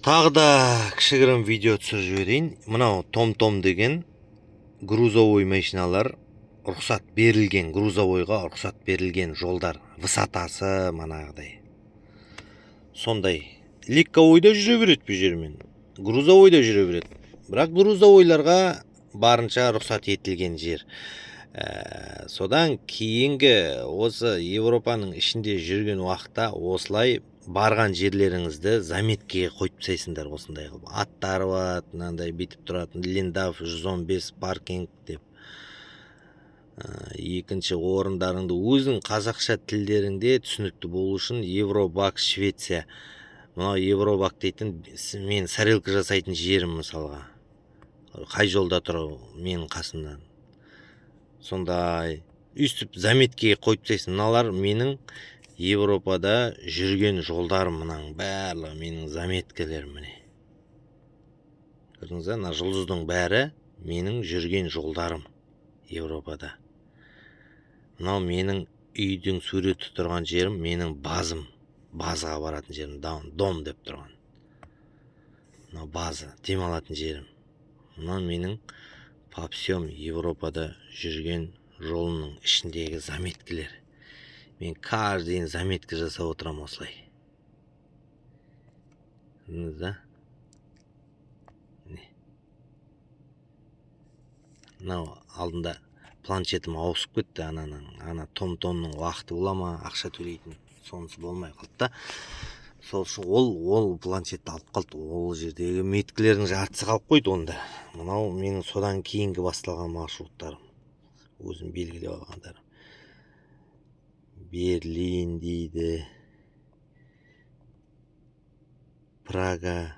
Тағы да кішігірім видео түсіріп жіберейін. Мынау том деген грузовой машиналар рұқсат берілген, грузовойға рұқсат берілген жолдар, высотасы манағыдай. Сондай легковойда жүре береді бұл жермен, грузовойда жүре береді. Бірақ грузовойларға барынша рұқсат етілген жер. Содан кейінгі осы Европаның ішінде жүрген уақытта осылай барған жерлеріңізді заметкеге қойып тастайсыңдар. Осындай қылып аттары бар, мынандай бүйтіп тұратын Линдав 115 паркинг деп. Екінші орындарыңды өзің қазақша тілдеріңде түсінікті болу үшін Евробак Швеция. Мынау Евробак дейтін мен сарелка жасайтын жерім мысалға. Қай жолда тұр менің қасымнан. Сондай үстіп заметкеге қойып тастайсың. Мыналар менің Европада жүрген жолдарым, мынаның барлығы менің заметкелерім міне. Көрдіңіз бе, мына жұлдыздың бәрі менің жүрген жолдарым Европада. Мынау менің үйдің суреті тұрған жерім, менің базым, базаға баратын жерім, дом деп тұрған. Мынау база, демалатын жерім. Мынау менің по всем Европада жүрген жолының ішіндегі заметкелер. Мен каждый заметка жасап отырам осылай. Көрдіңіз да? Мынау алдында планшетім ауысып кетті, ана том-томның уақыты бола ма, ақша төлейтін, сонысы болмай қалды да. Сол үшін ол планшетті алып қалды. Ол жердегі меткілердің жартысы қалып қойды онда. Мынау менің содан кейінгі басталған маршруттарым. Өзім белгілеп алғандарым. Берлин дейді. Прага.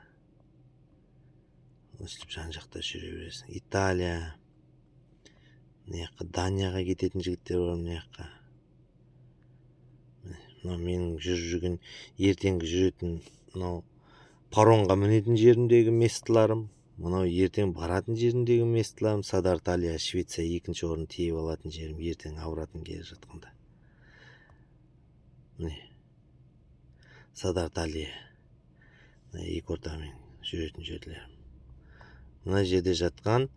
Өстіп жан жақта жүре бересің. Италия. Данияға кететін жігіттер бар мынаяққа. Мынау менің жүрген ертеңгі жүретін мынау паромға мінетін жеріндегі местыларым. Мынау ертең баратын жеріндегі местыларым. Садарталия, Швеция екінші орын тиіп алатын жерім, ертең ауыратын келе жатқанда. Міне. Садарталия. Екі ортамен жүретін жерлерім. Мына жерде жатқан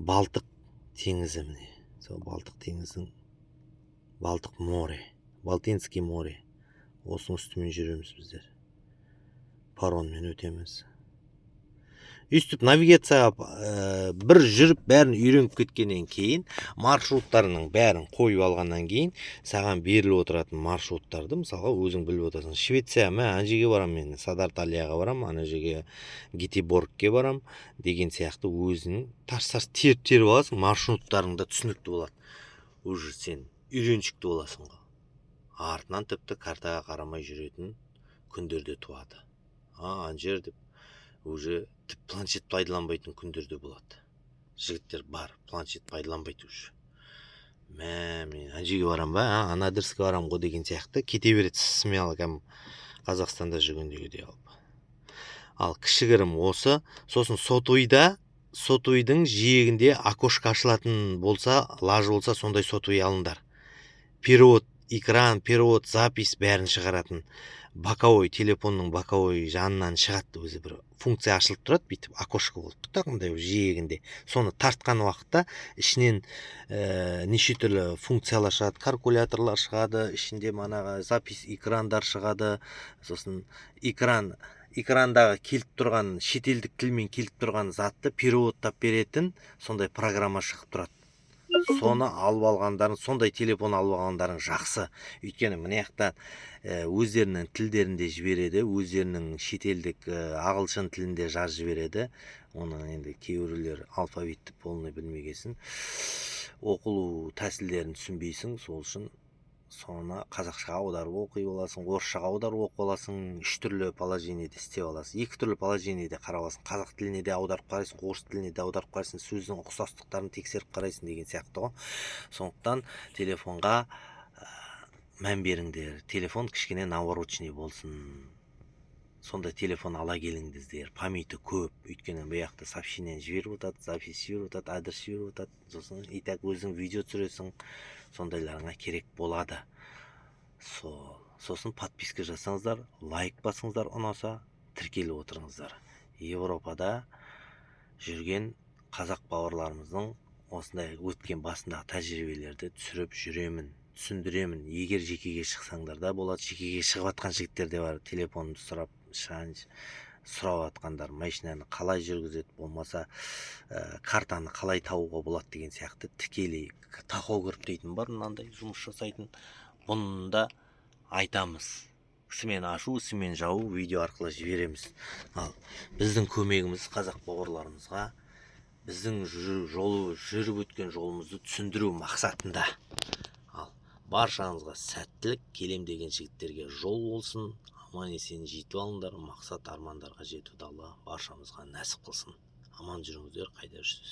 Балтық теңізі міне. Сол Балтық теңіздің Балтық море, Балтинский море. Осының үстімен жүреміз біздер. Пароммен өтеміз. Үстіп навигацияға бір жүріп бәрін үйреніп кеткеннен кейін, маршруттарының бәрін қойып алғаннан кейін, саған беріліп отыратын маршруттарды, мысалға өзің біліп отырсың. Швеция, ана жерге барам мен, Садарталияға барам, ана жерге Гетеборгке барам деген сияқты өзің тарс-тарс теріп аласың, маршруттарыңда түсінікті болады. Уже сен үйреншікті боласың ғой. Артынан тіпті картаға қарамай жүретін күндерде туады. Ана жер деп уже планшет пайдаланбайтын күндерде болады. Жігіттер бар, планшет пайдаланбайды уже. Мен ана жерге барам ба, ана адреске барам ғой деген сияқты кете береді смело Қазақстанда жүргендегідей алып. Ал кішігірім осы, сосын сотойдың жиегінде окошко ашылатын болса, лажы болса, сондай сотой алыңдар. Перевод, экран, перевод, запись бәрін шығаратын. Боковой, телефонның боковой жанынан шығады, өзі бір функция ашылып тұрады, бүйтіп окошко болып тұтағындай жиегінде. Соны тартқан уақытта ішінен неше түрлі функциялар шығады, калькуляторлар шығады, ішінде манаға запись экрандар шығады. Сосын экрандағы келіп тұрған, шетелдік тілмен келіп тұрған затты переводтап беретін сондай программа шығып тұрады. Соны алып алғандарын, сондай телефон алып алғандарын жақсы. Өйткені мынаяқта өздерінің тілдерінде жібереді, өздерінің шетелдік ағылшын тілінде жазып жібереді. Оны енді кейбіреулер алфавитті полный білмегесін, оқылу тәсілдерін түсінбейсің, сол үшін соны қазақшаға аударып оқи аласың, орысшаға аударып оқи аласың, үш түрлі положениеде істеп аласың. Екі түрлі положениеде қарап аласың. Қазақ тіліне де аударып қарайсың, орыс тіліне де аударып қарайсың, сөздің ұқсастықтарын тексеріп қарайсың деген сияқты ғой. Сондықтан телефонға мән беріңдер. Телефон кішкене наворочный болсын. Сондай телефон ала келіңдіздер. Памяті көп. Өйткені бұяқта сообщение жіберіп отады, запись жіберіп отады, адрес жіберіп отады. Сосын итак өзің видео түсіресің. Сондайларыңа керек болады. Сосын подписка жасаңыздар, лайк басыңыздар, ұнаса тіркеліп отырыңыздар. Европада жүрген қазақ бауырларымыздың осындай өткен басындағы тәжірибелерді түсіріп жүремін, түсіндіремін. Егер жекеге шықсаңдар да болады. Жекеге шығып жатқан жігіттер де бар. Телефонымды сұрап жатқандар, машинаны қалай жүргізеді, болмаса картаны қалай табуға болады деген сияқты тікелей тахограф дейтін бар, мынандай жұмыс жасайтын. Бұнда айтамыз. Ісімен ашу, ісімен жау видео арқылы жібереміз. Ал біздің көмегіміз қазақ бауырларымызға біздің жүріп өткен жолымызды түсіндіру мақсатында. Ал баршаңызға сәттілік, келем деген жігіттерге жол болсын. Аман есен жетіп алыңдар, мақсат армандарға жетуді Алла баршамызға нәсіп қылсын. Аман жүріңіздер, қайда жүрсіз.